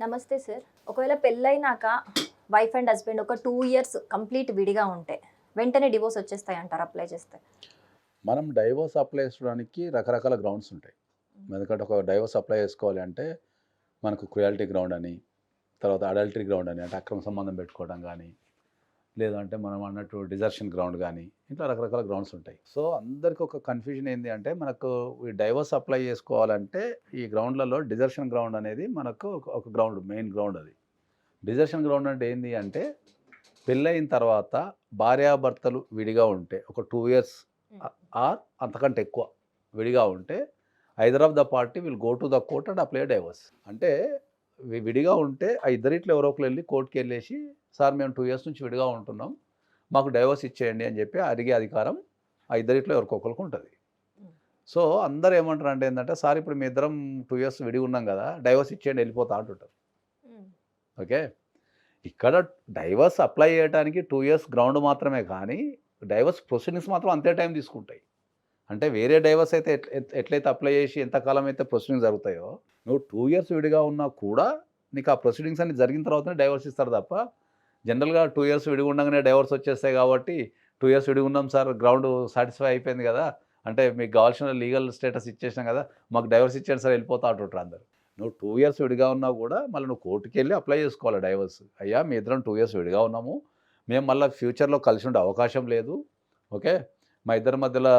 నమస్తే సార్. ఒకవేళ పెళ్ళైనాక వైఫ్ అండ్ హస్బెండ్ ఒక 2 ఇయర్స్ కంప్లీట్ విడిగా ఉంటే, వెంటనే డివోర్స్ వచ్చేస్తాయంటారా అప్లై చేస్తే? మనం డైవోర్స్ అప్లై చేసుకోవడానికి రకరకాల గ్రౌండ్స్ ఉంటాయి. ఎందుకంటే ఒక డైవోర్స్ అప్లై చేసుకోవాలి అంటే మనకు క్రుయాలిటీ గ్రౌండ్ అని, తర్వాత అడల్టరీ గ్రౌండ్ అని అంటే అక్రమ సంబంధం పెట్టుకోవడం గానీ, లేదంటే మనం అన్నట్టు డిజర్షన్ గ్రౌండ్ గానీ, ఇట్లా రకరకాల గ్రౌండ్స్ ఉంటాయి. సో అందరికి ఒక కన్‌ఫ్యూజన్ ఏంది అంటే మనకు ఈ డైవోర్స్ అప్లై చేసుకోవాలంటే ఈ గ్రౌండ్‌లలో డిజర్షన్ గ్రౌండ్ అనేది మనకు ఒక గ్రౌండ్ మెయిన్ గ్రౌండ్ అది. డిజర్షన్ గ్రౌండ్ అంటే ఏంది అంటే పెళ్ళయిన తర్వాత భార్యాభర్తలు విడిగా ఉంటే ఒక 2 ఇయర్స్ ఆర్ అంతకంటే ఎక్కువ విడిగా ఉంటే either of the party will go to the court and apply divorce. అంటే విడిగా ఉంటే ఆ ఇద్దరిట్లో ఎవరో ఒకరు వెళ్ళి కోర్టుకి వెళ్ళేసి సార్ మేము 2 ఇయర్స్ నుంచి విడిగా ఉంటున్నాం మాకు డైవర్స్ ఇచ్చేయండి అని చెప్పి అడిగే అధికారం ఆ ఇద్దరిట్లో ఎవరికొకరికి ఉంటుంది. సో అందరూ ఏమంటారు అంటే ఏంటంటే సార్ ఇప్పుడు మీ ఇద్దరం 2 ఇయర్స్ విడిగా ఉన్నాం కదా డైవర్స్ ఇచ్చేయండి వెళ్ళిపోతా అంటుంటారు. ఓకే, ఇక్కడ డైవర్స్ అప్లై చేయడానికి 2 ఇయర్స్ గ్రౌండ్ మాత్రమే కానీ, డైవర్స్ ప్రొసీడింగ్స్ మాత్రం అంతే టైం తీసుకుంటాయి. అంటే వేరే డైవర్స్ అయితే ఎట్లయితే అప్లై చేసి ఎంతకాలం అయితే ప్రొసీడింగ్స్ జరుగుతాయో, నువ్వు 2 ఇయర్స్ విడిగా ఉన్నా కూడా నీకు ఆ ప్రొసీడింగ్స్ అన్ని జరిగిన తర్వాతనే డైవర్స్ ఇస్తారు తప్ప, జనరల్‌గా 2 ఇయర్స్ విడిగా ఉండగానే డైవర్స్ వచ్చేస్తాయి కాబట్టి, 2 ఇయర్స్ విడిగా ఉన్నాం సార్ గ్రౌండ్ సాటిస్ఫై అయిపోయింది కదా! అంటే మీకు కావాల్సిన లీగల్ స్టేటస్ ఇచ్చేసినాం కదా! మాకు డైవర్స్ ఇచ్చేయండి సార్ వెళ్ళిపోతా అంటుంటారు అందరూ. నువ్వు 2 ఇయర్స్ విడిగా ఉన్నా కూడా మళ్ళీ నువ్వు కోర్టుకెళ్ళి అప్లై చేసుకోవాలి డైవర్స్. అయ్యా మీ ఇద్దరం 2 ఇయర్స్ విడిగా ఉన్నాము. మేము మళ్ళీ ఫ్యూచర్‌లో కలిసి ఉండే అవకాశం లేదు. ఓకే, మా ఇద్దరి మధ్యలో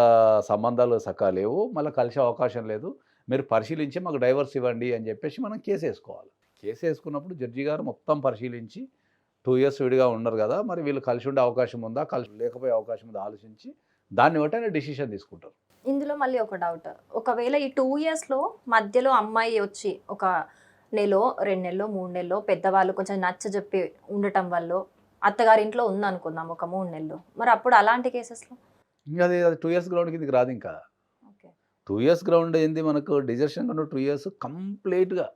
సంబంధాలు సక్కగా లేవు. మళ్ళీ కలిసే అవకాశం లేదు. మీరు పరిశీలించి మాకు డైవర్స్ ఇవ్వండి అని చెప్పేసి మనం కేసేసుకోవాలి. కేసేసుకున్నప్పుడు జడ్జి గారు మొత్తం పరిశీలించి 2 ఇయర్స్ విడిగా ఉన్నారు కదా! మరి వీళ్ళు కలిసి ఉండే అవకాశం ఉందా? కలిసి లేకపోయే అవకాశం ఉందా? ఆలోచించి దాన్ని బట్టి ఆయన డెసిషన్ తీసుకుంటారు. ఇందులో మళ్ళీ ఒక డౌట్. ఒకవేళ ఈ 2 ఇయర్స్‌లో మధ్యలో అమ్మాయి వచ్చి ఒక నెలో, 2 నెల్లో, 3 నెల్లో పెద్దవాళ్ళు కొంచెం నచ్చజెప్పి ఉండటం వల్లో అత్తగారింట్లో ఉందనుకుందాం ఒక 3 నెలలు. మరి అప్పుడు అలాంటి కేసెస్‌లో? ఇంక అది 2 ఇయర్స్ గ్రౌండ్ కిందకి రాదింకా. ఓకే. 2 ఇయర్స్ గ్రౌండ్ ఏంది మనకు డిజర్షన్ ఉన్న 2 ఇయర్స్ కంప్లీట్‌గా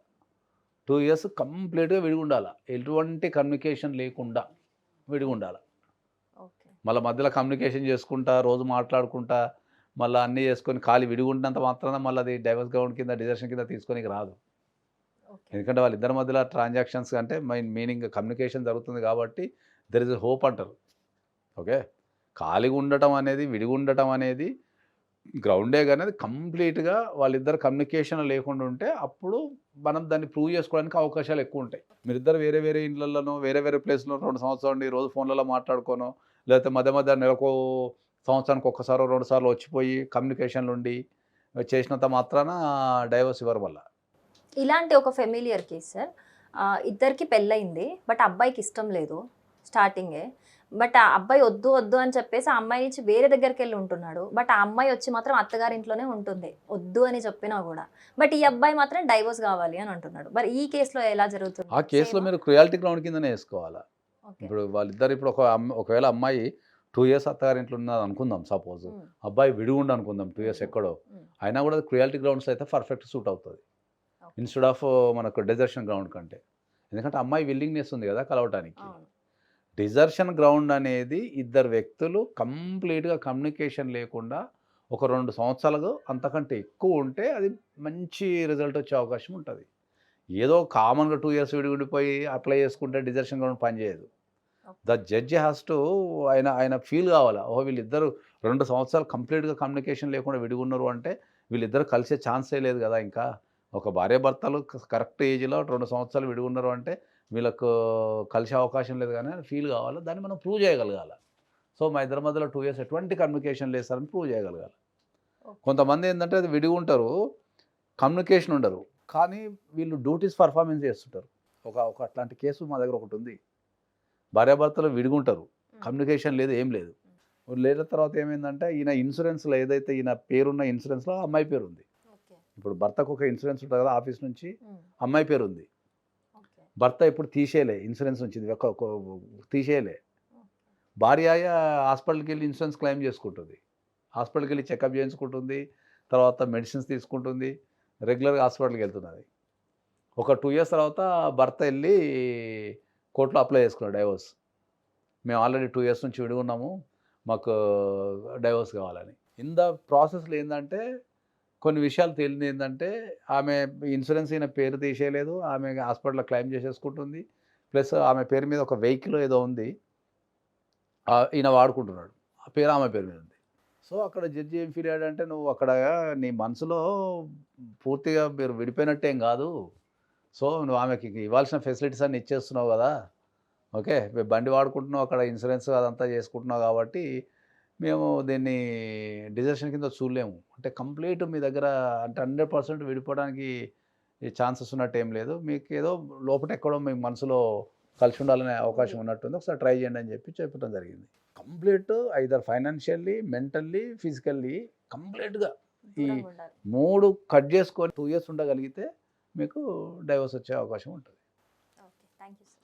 2 ఇయర్స్ కంప్లీట్‌గా విడిగుండాల. ఎటువంటి కమ్యూనికేషన్ లేకుండా విడిగుండాల. ఓకే. మళ్ళా మధ్యలో కమ్యూనికేషన్ చేసుకుంటా, రోజు మాట్లాడుకుంటా, మళ్ళా అన్నీ చేసుకొని ఖాళీ విడిగుండినంత మాత్రాన మళ్ళీ అది డైవర్స్ గ్రౌండ్ కింద డిజర్షన్ కింద తీసుకోనికి రాదు. ఓకే. ఎందుకంటే వాళ్ళిద్దరి మధ్యలో ట్రాన్సాక్షన్స్ అంటే మీనింగ్ కమ్యూనికేషన్ జరుగుతుంది కాబట్టి దెర్ ఇస్ ఎ హోప్ అంటారు. ఓకే, ఖాళీగా ఉండటం అనేది, విడిగుండటం అనేది గ్రౌండే గాని అది కంప్లీట్‌గా వాళ్ళిద్దరు కమ్యూనికేషన్ లేకుండా ఉంటే అప్పుడు మనం దాన్ని ప్రూవ్ చేసుకోవడానికి అవకాశాలు ఎక్కువుంటాయి. మీరిద్దరు వేరే వేరే ఇండ్లల్లోనో, వేరే వేరే ప్లేస్‌లో 2 సంవత్సరాల నుండి రోజు ఫోన్‌లలో మాట్లాడుకోనో, లేకపోతే మధ్య మధ్య నెలకో, సంవత్సరానికి ఒక్కసారో, 2 సార్లు వచ్చిపోయి కమ్యూనికేషన్‌లుండి చేసినంత మాత్రాన డైవర్స్ ఇవ్వరు మళ్ళా. ఇలాంటి ఒక ఫెమిలియర్ కేస్ సార్. ఇద్దరికీ పెళ్లయింది. బట్ అబ్బాయికి ఇష్టం లేదు స్టార్టింగే. బట్ ఆ అబ్బాయి వద్దు, వద్దు అని చెప్పేసి ఆ అమ్మాయి నుంచి వేరే దగ్గరికెళ్ళి ఉంటున్నాడు. బట్ ఆ అమ్మాయి వచ్చి మాత్రం అత్తగారింట్లోనే ఉంటుంది. వద్దు అని చెప్పినా గూడా. బట్ ఈ అబ్బాయి మాత్రం డైవోర్స్ గావాలి అని అంటున్నాడు. మరి ఈ కేస్‌లో ఎలా జరుగుతుంది? ఆ కేస్‌లో సేమా? మీరు క్రుయాలిటీ గ్రౌండ్ కిందనే ఏసుకోవాలా. ఓకే. ఇప్పుడు వాళ్ళిద్దరు ఇప్పుడు ఒకవేళ అమ్మాయి 2 ఇయర్స్ అత్తగారింట్లో ఉన్నదనుకుందాం సపోజ్. హ్మ్. అబ్బాయి విడిగుండనుకుందాం 2 ఇయర్స్ హుహు. ఎక్కడో. హ్మ్. అయినా గూడా క్రుయాలిటీ గ్రౌండ్స్‌లో అయితే పర్ఫెక్ట్ సూట్ అవుతది. ఓకే. ఇన్‌స్టెడ్ ఆఫ్ మనకు డెజర్షన్ గ్రౌండ్ కంటే. ఎందుకంటే అమ్మాయి విల్లింగ్‌నెస్ ఉంది గదా కలవటానికి. అవును. డిజర్షన్ గ్రౌండ్ అనేది ఇద్దరు వ్యక్తులు కంప్లీట్‌గా కమ్యూనికేషన్ లేకుండా ఒక 2 సంవత్సరాలు అంతకంటే ఎక్కువ ఉంటే అది మంచి రిజల్ట్ వచ్చే అవకాశం ఉంటది. ఏదో కామన్‌గా 2 ఇయర్స్ విడిపోయి అప్లై చేసుకుంటే డిజర్షన్ గ్రౌండ్ పనిచేయదు. The okay. Judge has to ఆయన ఆయన ఫీల్ కావాలా. ఓహో! వీళ్ళిద్దరూ 2 సంవత్సరాలు కంప్లీట్‌గా కమ్యూనికేషన్ లేకుండా విడిగున్నారు అంటే వీళ్ళిద్దరూ కలిసే ఛాన్సే లేదు గదా! ఇంకా. ఒక భార్యాభర్తలు కరెక్ట్ ఏజ్‌లో 2 సంవత్సరాలు విడిగున్నారు అంటే వీళ్ళకు కలిసే అవకాశం లేదు గానీ అని ఫీల్ కావాలా. దాన్ని మనం ప్రూవ్ చేయగలగాల. సో, మా ఇద్దరి మధ్యలో 2 ఇయర్స్ ఎటువంటి కమ్యూనికేషన్ లేదు సార్ అని ప్రూవ్ చేయగలగాలి. ఓకే. కొంతమందేందంటే అది విడిగుంటారు. కమ్యూనికేషన్ ఉండరు. కానీ వీళ్ళు డ్యూటీస్ పెర్ఫార్మెన్స్ చేస్తుంటారు. ఒక అట్లాంటి కేసు మా దగ్గర ఒకటుంది. భార్యాభర్తలు విడిగుంటారు. హ్మ్. కమ్యూనికేషన్ లేదు, ఏం లేదు. లేన తర్వాత ఏమైందంటే ఈయన ఇన్సూరెన్స్‌లో ఏదైతే ఈయన పేరున్న ఇన్సూరెన్స్‌లో అమ్మాయి పేరుంది. ఓకే. ఇప్పుడు భర్తకు ఒక ఇన్సూరెన్స్ ఉంటది కదా! ఆఫీస్ నుంచి. హ్మ్. అమ్మాయి పేరుంది. ఓకే. భర్త ఎప్పుడు తీసేయలే ఇన్సూరెన్స్ నుంచి. ఇది తీసేయలే. ఓకే. భార్య హాస్పిటల్‌కెళ్ళి ఇన్సూరెన్స్ క్లెయిమ్ చేసుకుంటుంది. హాస్పిటల్‌కెళ్ళి చెకప్ చేయించుకుంటుంది. తర్వాత మెడిసిన్స్ తీసుకుంటుంది. రెగ్యులర్‌గా హాస్పిటల్‌కెళ్తున్నది. ఒక 2 ఇయర్స్ తర్వాత భర్త ఎళ్లి కోర్ట్‌లో అప్లై చేసుకున్నాడు డైవోర్స్. మేము ఆల్రెడీ 2 ఇయర్స్ నుంచి విడిగున్నాము. మాకు డైవోర్స్ కావాలని. ఇన్ ద ప్రాసెస్‌లో ఏందంటే కొన్ని విషయాలు తేలింది ఏంటంటే, ఆమె ఇన్సూరెన్స్ ఈయన పేరు తీసేయలేదు. ఆమె హాస్పిటల్‌లో క్లెయిమ్ చేసేసుకుంటుంది. ప్లస్ ఆమె పేరు మీద ఒక వెహికల్ ఏదో ఉంది. ఈయన వాడుకుంటున్నాడు. ఆ పేరు ఆమె పేరు మీద ఉంది. సో, అక్కడ జడ్జి ఏం ఫీల్ అయ్యాడంటే, "నువ్వు అక్కడ నీ మనసులో పూర్తిగా మీరు విడిపోయినట్టేం గాదు. సో, నువ్వు ఆమెకి ఇవ్వాల్సిన ఫెసిలిటీస్ అన్నీ ఇచ్చేస్తున్నావు గదా! ఓకే. బండి వాడుకుంటున్నావు, అక్కడ ఇన్సూరెన్స్ అదంతా చేసుకుంటున్నావు కాబట్టి, మేము దీన్ని డిజర్షన్ కింద చూడలేము. అంటే కంప్లీట్ మీ దగ్గర అంటే 100% విడిపోవడానికి ఈ ఛాన్సెస్ ఉన్నట్టేం లేదు. మీకేదో లోపట ఎక్కడో మీ మనసులో కలిసి ఉండాలనే అవకాశం ఉన్నట్టుంది. ఒకసారి ట్రై చేయండి" అని చెప్పడం జరిగింది. Complete either financially, mentally, physically కంప్లీట్‌గా ఈ దూరంగా ఉండాలి. 3 కట్ చేసుకొని 2 ఇయర్స్ ఉండగలిగితే మీకు డైవోర్స్ వచ్చే అవకాశం ఉంటుంది. ఓకే. Thank you sir.